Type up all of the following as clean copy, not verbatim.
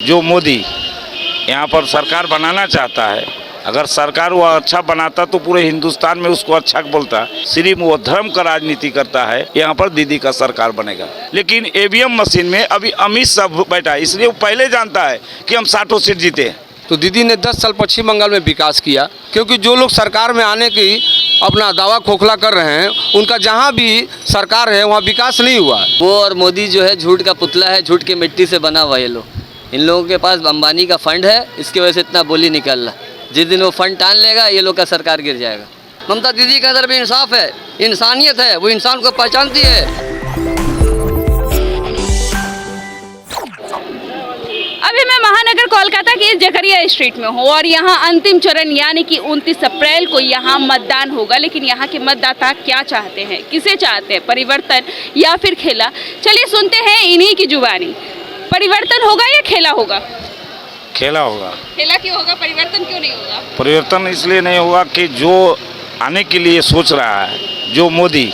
जो मोदी यहाँ पर सरकार बनाना चाहता है, अगर सरकार वो अच्छा बनाता तो पूरे हिंदुस्तान में उसको अच्छा बोलता। सिर्फ वो धर्म का राजनीति करता है, यहाँ पर दीदी का सरकार बनेगा। लेकिन ईवीएम मशीन में अभी अमित शाह बैठा है, इसलिए वो पहले जानता है कि हम 60 सीट जीते हैं। तो दीदी ने 10 साल पश्चिम बंगाल में विकास किया, क्योंकि जो लोग सरकार में आने की अपना दावा खोखला कर रहे हैं, उनका जहां भी सरकार है वहां विकास नहीं हुआ। वो और मोदी जो है झूठ का पुतला है, झूठ की मिट्टी से बना हुआ ये लोग। इन लोगों के पास अंबानी का फंड है, इसकी वजह से इतना बोली निकल रहा। जिस दिन वो फंड टान लेगा ये लोग का सरकार गिर जाएगा। ममता दीदी के अंदर भी इंसाफ है, इंसानियत है, वो इंसान को पहचानती है। अभी मैं महानगर कोलकाता के जकरिया स्ट्रीट में हूँ और यहाँ अंतिम चरण यानी कि 29 अप्रैल को यहाँ मतदान होगा। लेकिन यहाँ के मतदाता क्या चाहते हैं, किसे चाहते हैं, परिवर्तन या फिर खेला? चलिए सुनते हैं इन्हीं की जुबानी। परिवर्तन होगा या खेला होगा? खेला होगा। खेला क्यों होगा, परिवर्तन क्यों नहीं होगा? परिवर्तन इसलिए नहीं होगा कि जो आने के लिए सोच रहा है, जो मोदी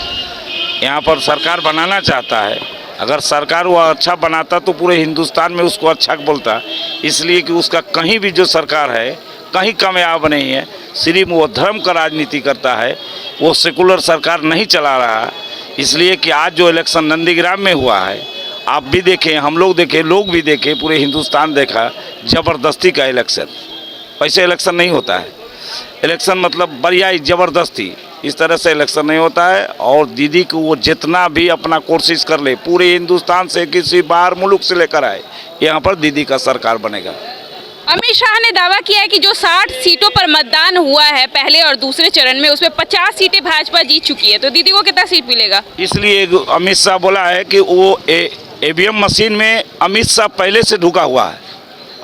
यहाँ पर सरकार बनाना चाहता है, अगर सरकार वो अच्छा बनाता तो पूरे हिंदुस्तान में उसको अच्छा बोलता। इसलिए कि उसका कहीं भी जो सरकार है कहीं कामयाब नहीं है, सिर्फ वो धर्म का राजनीति करता है, वो सेकुलर सरकार नहीं चला रहा। इसलिए कि आज जो इलेक्शन नंदीग्राम में हुआ है, आप भी देखें, हम लोग देखें, लोग भी देखें, पूरे हिंदुस्तान देखा, ज़बरदस्ती का इलेक्शन। ऐसे इलेक्शन नहीं होता है। इलेक्शन मतलब बरियाई, ज़बरदस्ती, इस तरह से इलेक्शन नहीं होता है। और दीदी को वो जितना भी अपना कोशिश कर ले, पूरे हिंदुस्तान से किसी बाहर मुल्क से लेकर आए, यहाँ पर दीदी का सरकार बनेगा। अमित शाह ने दावा किया है कि जो 60 सीटों पर मतदान हुआ है पहले और दूसरे चरण में, उसमें 50 सीटें भाजपा जीत चुकी है। तो दीदी को कितना सीट मिलेगा? इसलिए अमित शाह बोला है कि वो ईवीएम मशीन में अमित शाह पहले से ढुका हुआ है।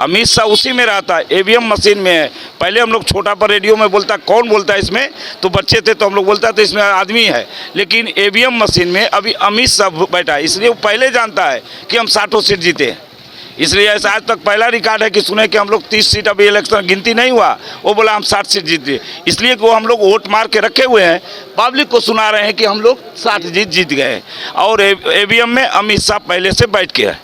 अमित शाह उसी में रहता है, ईवीएम मशीन में है। पहले हम लोग छोटा पर रेडियो में बोलता, कौन बोलता है इसमें, तो बच्चे थे तो हम लोग बोलता तो इसमें आदमी है। लेकिन ईवीएम मशीन में अभी अमित शाह बैठा है, इसलिए वो पहले जानता है कि हम 60 सीट जीते हैं। इसलिए ऐसा आज तक पहला रिकॉर्ड है कि सुने कि हम लोग 30 सीट, अभी इलेक्शन गिनती नहीं हुआ, वो बोला हम 60 सीट जीत गए। इसलिए कि वो हम लोग वोट मार के रखे हुए हैं, पब्लिक को सुना रहे हैं कि हम लोग 60 जीत गए। और ईवीएम में अमित शाह पहले से बैठ के है।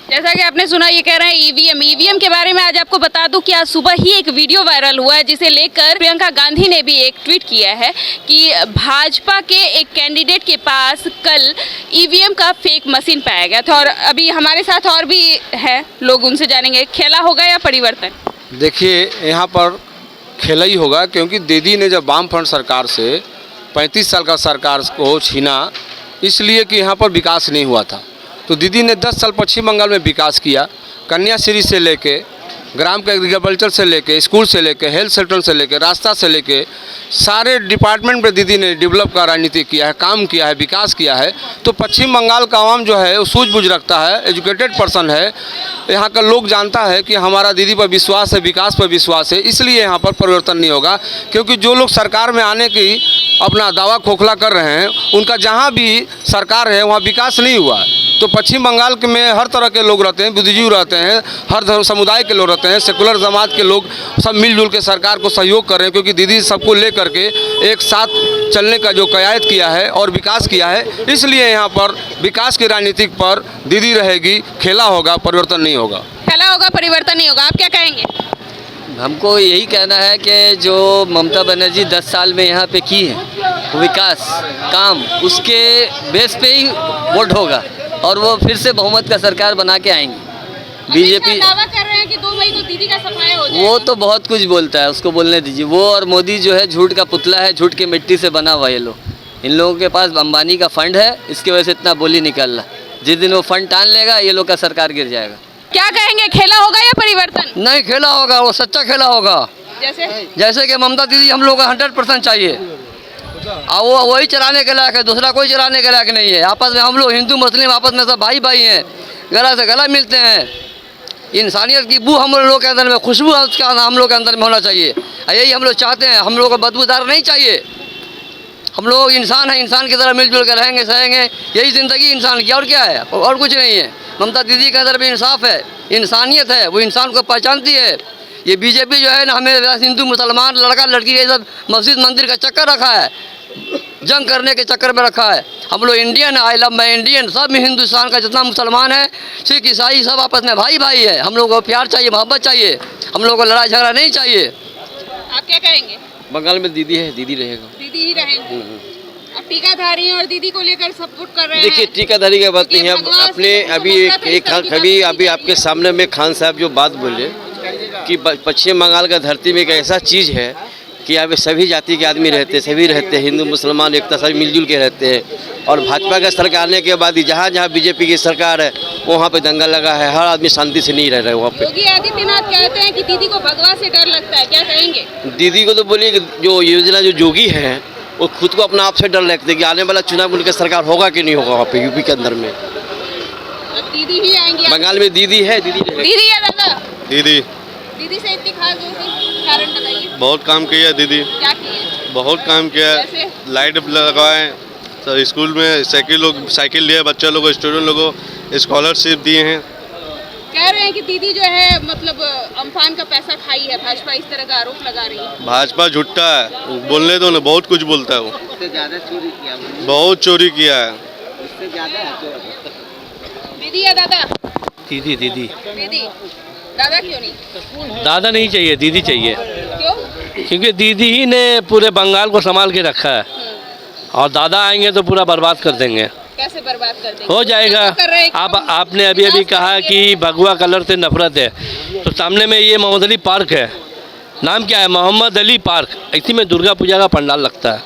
जैसा कि आपने सुना, ये कह रहे हैं ईवीएम के बारे में आज आपको बता दूं कि आज सुबह ही एक वीडियो वायरल हुआ है, जिसे लेकर प्रियंका गांधी ने भी एक ट्वीट किया है कि भाजपा के एक कैंडिडेट के पास कल ईवीएम का फेक मशीन पाया गया था। और अभी हमारे साथ और भी है लोग, उनसे जानेंगे खेला होगा या परिवर्तन। देखिए, यहाँ पर खेला ही होगा, क्योंकि दीदी ने जब वामफ्रंट सरकार से 35 साल का सरकार को छीना, इसलिए कि यहाँ पर विकास नहीं हुआ था। तो दीदी ने 10 साल पश्चिम बंगाल में विकास किया। कन्याश्री से लेके, ग्राम के एग्रीकल्चर से लेके, स्कूल से लेके, हेल्थ सेंटर से लेके, रास्ता से लेके, सारे डिपार्टमेंट पे दीदी ने डेवलप का राजनीति किया है, काम किया है, विकास किया है। तो पश्चिम बंगाल का आवाम जो है वो सूझबूझ रखता है, एजुकेटेड पर्सन है। यहाँ का लोग जानता है कि हमारा दीदी पर विश्वास है, विकास पर विश्वास है। इसलिए यहाँ पर परिवर्तन नहीं होगा, क्योंकि जो लोग सरकार में आने की अपना दावा खोखला कर रहे हैं, उनका जहाँ भी सरकार है वहाँ विकास नहीं हुआ। तो पश्चिम बंगाल में हर तरह के लोग रहते हैं, बुद्धिजीवी रहते हैं, हर धर्म समुदाय के लोग रहते हैं, सेकुलर समाज के लोग सब मिलजुल के सरकार को सहयोग कर रहे हैं, क्योंकि दीदी सबको ले करके एक साथ चलने का जो कयायत किया है और विकास किया है। इसलिए यहाँ पर विकास की राजनीति पर दीदी रहेगी। खेला होगा, परिवर्तन नहीं होगा। खेला होगा, परिवर्तन नहीं होगा। आप क्या कहेंगे? हमको यही कहना है कि जो ममता बनर्जी 10 साल में यहाँ पे की है विकास काम, उसके बेस पे ही वोट होगा और वो फिर से बहुमत का सरकार बना के आएंगे। बीजेपी दावा कर रहे हैं कि 2 मई को दीदी का सफाया हो जाएगा। वो तो बहुत कुछ बोलता है, उसको बोलने दीजिए। वो और मोदी जो है झूठ का पुतला है, झूठ की मिट्टी से बना हुआ ये लोग। इन लोगों के पास अंबानी का फंड है, इसकी वजह से इतना बोली निकल रहा। जिस दिन वो फंड टान लेगा ये लोग का सरकार गिर जाएगा। क्या कहेंगे, खेला होगा या परिवर्तन? नहीं, खेला होगा, वो सच्चा खेला होगा। जैसे कि ममता दीदी हम लोग को 100% चाहिए, और वो वही चलाने के लायक है, दूसरा कोई चलाने के लायक नहीं है। आपस में हम लोग हिंदू मुस्लिम आपस में सब भाई भाई हैं, गला से गला मिलते हैं। इंसानियत की बू हम लोग के अंदर में, खुशबू हम लोग के अंदर में होना चाहिए। यही हम लोग चाहते हैं। हम लोग को बदबूदार नहीं चाहिए। हम लोग इंसान हैं, इंसान की तरह मिलजुल कर रहेंगे, सहेंगे। यही ज़िंदगी इंसान की, और क्या है, और कुछ नहीं है। ममता दीदी के अंदर भी इंसाफ है, इंसानियत है, वो इंसान को पहचानती है। ये बीजेपी जो है ना, हमें हिंदू मुसलमान, लड़का लड़की ये सब मस्जिद मंदिर का चक्कर रखा है। जंग करने के चक्कर में रखा है। हम लोग Indian, I love my Indian, सब हिंदुस्तान का जितना मुसलमान है, सिख ईसाई, सब आपस में भाई भाई है। हम लोग को प्यार चाहिए, मोहब्बत चाहिए, हम लोग को लड़ाई झगड़ा नहीं चाहिए। आप क्या कहेंगे? बंगाल में दीदी है, दीदी रहेगा। दीदी ही रहेंगे। अब टीकाधारी और दीदी को लेकर सपोर्ट कर रहे हैं। देखिए टीकाधारी की बात नहीं है। भगवान से अपने उनको अभी नफरत है, इसका टीका अभी नहीं अभी आपके चाहिए। सामने में खान साहब जो बात बोले कि पश्चिम बंगाल का धरती में एक ऐसा चीज़ है कि यहाँ पे सभी जाति के आदमी रहते हैं, सभी रहते हैं, हिंदू मुसलमान एकता सभी मिलजुल के रहते हैं। और भाजपा का सरकार आने के बाद ही जहाँ जहाँ बीजेपी की सरकार है वहाँ पे दंगा लगा है, हर आदमी शांति से नहीं रह रहा है वहाँ पे। योगी आदित्यनाथ कहते हैं कि दीदी को भगवा से डर लगता है, क्या कहेंगे? दीदी को तो बोलिए कि जो योजना जो योगी है वो खुद को अपना आप से डर लगता है कि आने वाला चुनाव उनका सरकार होगा कि नहीं होगा वहाँ पे यूपी के अंदर में। अब दीदी ही आएंगी। बंगाल में दीदी है, दीदी दीदी है दादा। दीदी दीदी से इतनी खास दोस्ती, कारण बताइए। बहुत काम किया दीदी, क्या किए? बहुत काम किया। जैसे? लाइट लगवाए, सर स्कूल में साइकिल लिए बच्चे लोगों, स्टूडेंट लोगों को स्कॉलरशिप दिए हैं। कह रहे हैं कि दीदी जो है मतलब अम्फान का पैसा खाई है, भाजपा इस तरह का आरोप लगा रही है। भाजपा झूठा है, बोलने दो ना, बहुत कुछ बोलता है वो। बहुत चोरी किया है। दीदी है दादा। दीदी दीदी दीदी, दादा क्यों नहीं? दादा नहीं चाहिए, दीदी चाहिए, क्यों? क्योंकि दीदी ही ने पूरे बंगाल को संभाल के रखा है और दादा आएंगे तो पूरा बर्बाद कर देंगे। कैसे बर्बाद कर देंगे? हो जाएगा। क्या कर रहे हैं? आपने अभी अभी कहा कि भगवा कलर से नफरत है, तो सामने में ये मोहम्मद अली पार्क है, नाम क्या है? मोहम्मद अली पार्क। इसी में दुर्गा पूजा का पंडाल लगता है।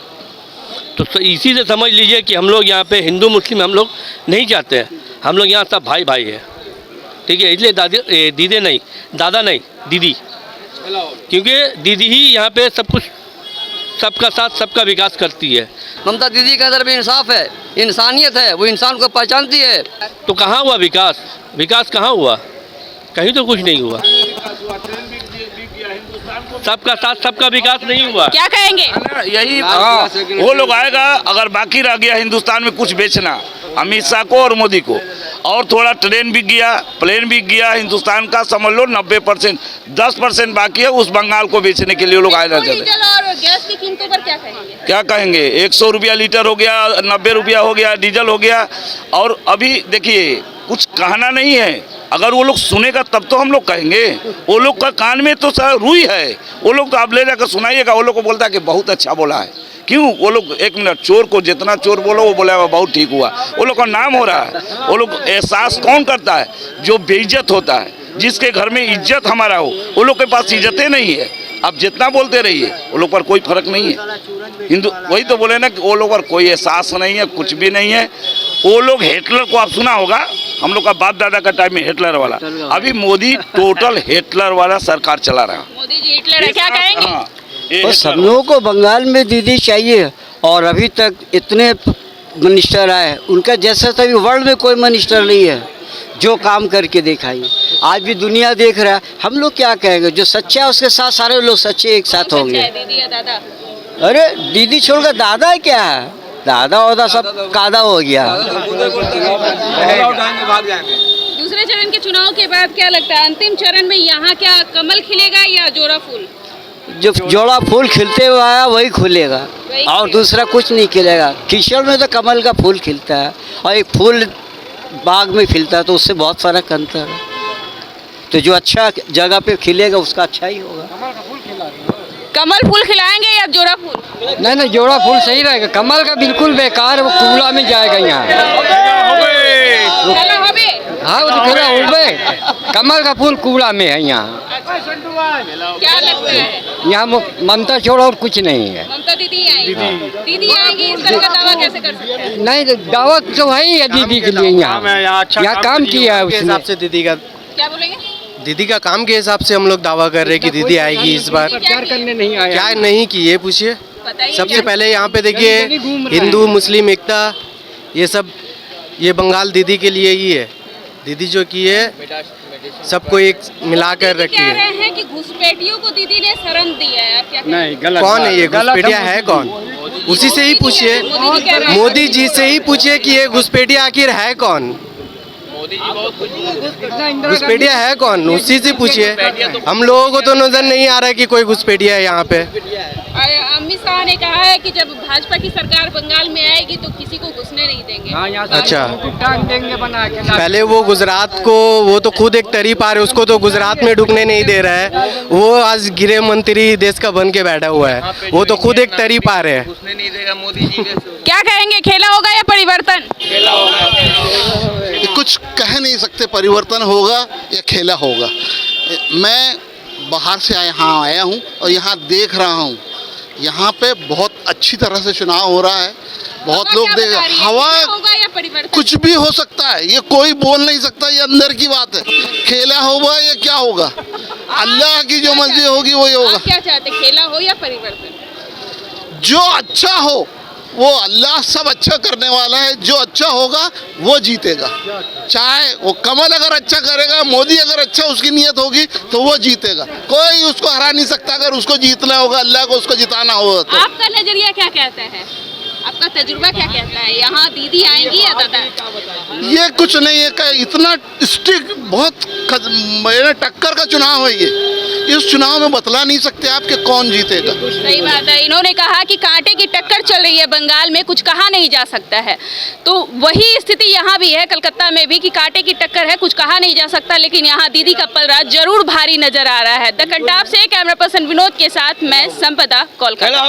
तो इसी से समझ लीजिए कि हम लोग यहाँ पे हिंदू मुस्लिम हम लोग नहीं चाहते हैं, हम लोग यहाँ सब भाई भाई है, ठीक है। इसलिए दीदी नहीं, दादा नहीं, दीदी, क्योंकि दीदी ही यहाँ पे सब कुछ, सबका साथ सबका विकास करती है। ममता दीदी के अंदर भी इंसाफ है, इंसानियत है, वो इंसान को पहचानती है। तो कहाँ हुआ विकास? विकास कहाँ हुआ? कहीं तो कुछ नहीं हुआ। सबका साथ सबका विकास नहीं हुआ। क्या कहेंगे? यही वो लोग आएगा अगर बाकी रह गया हिंदुस्तान में कुछ बेचना, अमित शाह को और मोदी को, और थोड़ा ट्रेन बिक गया, प्लेन बिक गया, हिंदुस्तान का समझ लो 90%, 10% बाकी है, उस बंगाल को बेचने के लिए लोग आए ना चाहते। डीजल और गैस की कीमतों पर क्या कहेंगे? क्या कहेंगे? 100 रुपया लीटर हो गया, 90 रुपया हो गया डीजल हो गया। और अभी देखिए कुछ कहना नहीं है, अगर वो लोग सुनेगा तब तो हम लोग कहेंगे। वो लोग का कान में तो सर रुई है, वो लोग तो आप ले जाकर सुनाइएगा, वो लोग को बोलता है कि बहुत अच्छा बोला है। क्यों? वो लोग एक मिनट, चोर को जितना चोर बोलो वो बोला बहुत ठीक हुआ, वो लोग का नाम हो रहा है। वो लोग एहसास कौन करता है? जो बेइज्जत होता है, जिसके घर में इज्जत हमारा हो, वो लोग के पास इज्जतें नहीं है। आप जितना बोलते रहिए, वो लोग पर कोई फर्क नहीं है। हिंदू वही तो बोले ना कि वो लोग पर कोई एहसास नहीं है, कुछ भी नहीं है। वो लोग हिटलर को आप सुना होगा, हम लोग का बाप दादा का टाइम में हिटलर वाला, अभी मोदी टोटल हिटलर वाला सरकार चला रहा है। मोदी जी हिटलर है, क्या कहेंगे? हाँ, ये और सब लोगों को बंगाल में दीदी चाहिए। और अभी तक इतने मिनिस्टर आए, उनका जैसा सभी वर्ल्ड में कोई मिनिस्टर नहीं है जो काम करके दिखाई। आज भी दुनिया देख रहा है। हम लोग क्या कहेंगे? जो सच्चा है उसके साथ सारे लोग सच्चे एक साथ होंगे। दीदी या दादा? अरे दीदी छोड़कर दादा क्या है? दादा वादा सब कादा हो गया। दूसरे चरण के चुनाव के बाद क्या लगता है, अंतिम चरण में यहाँ क्या कमल खिलेगा या जोड़ा फूल? जो जोड़ा फूल खिलते हुए आया वही खुलेगा, और दूसरा कुछ नहीं खिलेगा। कीचड़ में तो कमल का फूल खिलता है और एक फूल बाग में खिलता है, तो उससे बहुत फर्क अंतर है। तो जो अच्छा जगह पे खिलेगा उसका अच्छा ही होगा। कमल फूल खिलाएंगे या जोड़ा फूल? नहीं, जोड़ा फूल सही रहेगा। कमल का बिल्कुल बेकार, वो कूड़ा में जाएगा यहाँ। कला होबे? हाँ, वो तो कूड़ा होबे। कमल का फूल कूड़ा में है यहाँ। क्या लगता है? यहाँ ममता छोड़ा और कुछ नहीं है। ममता दीदी आएंगी? दीदी आएंगी, इस तरह का दावा कैसे कर सकते हैं? नहीं, दावत तो है ही है दीदी के लिए। यहाँ काम किया है उसने। हिसाब से दीदी का, क्या बोलेंगे? दीदी का काम के हिसाब से हम लोग दावा कर रहे हैं कि दीदी आएगी इस बार। प्रचार करने नहीं आया। क्या नहीं की ये पूछिए। बताइए। सबसे पहले यहाँ पे देखिए हिंदू मुस्लिम एकता, ये सब ये बंगाल दीदी के लिए ही है। दीदी जो की है सबको एक मिलाकर दीदी रखी कह है। रहे हैं कि घुसपैठियों को दीदी ने शरण दी है, आप क्या? नहीं, गलत। कौन है ये घुसपैठिया है कौन? उसी से ही पूछिए, मोदी जी कह रहे हैं। मोदी जी से ही पूछिए कि ये घुसपैठिया आखिर है कौन। घुसपैठिया है कौन, उसी से पूछिए। हम लोगों को तो नजर नहीं आ रहा है कि कोई घुसपैठिया है यहाँ पे। अमित शाह ने कहा है कि जब भाजपा की सरकार बंगाल में आएगी तो किसी को घुसने नहीं देंगे। अच्छा, देंगे बना के पहले वो गुजरात को, वो तो खुद एक तरीफ आ रहे, उसको तो गुजरात में ढुकने नहीं दे रहा है। वो आज गृह मंत्री देश का बन के बैठा हुआ है, वो तो खुद एक तरीफ आ रहे हैं। क्या कहेंगे, खेला होगा या परिवर्तन? कुछ कह नहीं सकते, परिवर्तन होगा या खेला होगा। मैं बाहर से यहाँ आया हूँ और यहाँ देख रहा हूँ, यहाँ पे बहुत अच्छी तरह से चुनाव हो रहा है। बहुत लोग देख, हवा होगा या परिवर्तन? कुछ भी हो सकता है, ये कोई बोल नहीं सकता, ये अंदर की बात है। खेला होगा या क्या होगा, अल्लाह की जो मर्जी होगी वही होगा। आप क्या चाहते, खेला हो या परिवर्तन? जो अच्छा हो वो, अल्लाह सब अच्छा करने वाला है, जो अच्छा होगा वो जीतेगा। चाहे वो कमल अगर अच्छा करेगा, मोदी अगर अच्छा उसकी नियत होगी तो वो जीतेगा। कोई उसको हरा नहीं सकता। अगर उसको जीतना होगा, अल्लाह को उसको जिताना होगा तो। आपका नजरिया क्या कहता है, आपका तजुर्बा क्या कहता है, यहाँ दीदी आएंगी या दादा? ये कुछ नहीं है, इतना स्ट्रिक्ट, बहुत टक्कर का चुनाव है ये। इस चुनाव में बतला नहीं सकते आप कि कौन जीतेगा। सही बात है। इन्होंने कहा कि कांटे की टक्कर चल रही है बंगाल में, कुछ कहा नहीं जा सकता है। तो वही स्थिति यहाँ भी है, कलकत्ता में भी, कि कांटे की टक्कर है, कुछ कहा नहीं जा सकता। लेकिन यहाँ दीदी का पलड़ा जरूर भारी नजर आ रहा है। द कंटाप से कैमरा पर्सन विनोद के साथ मैं संपदा, कोलकाता।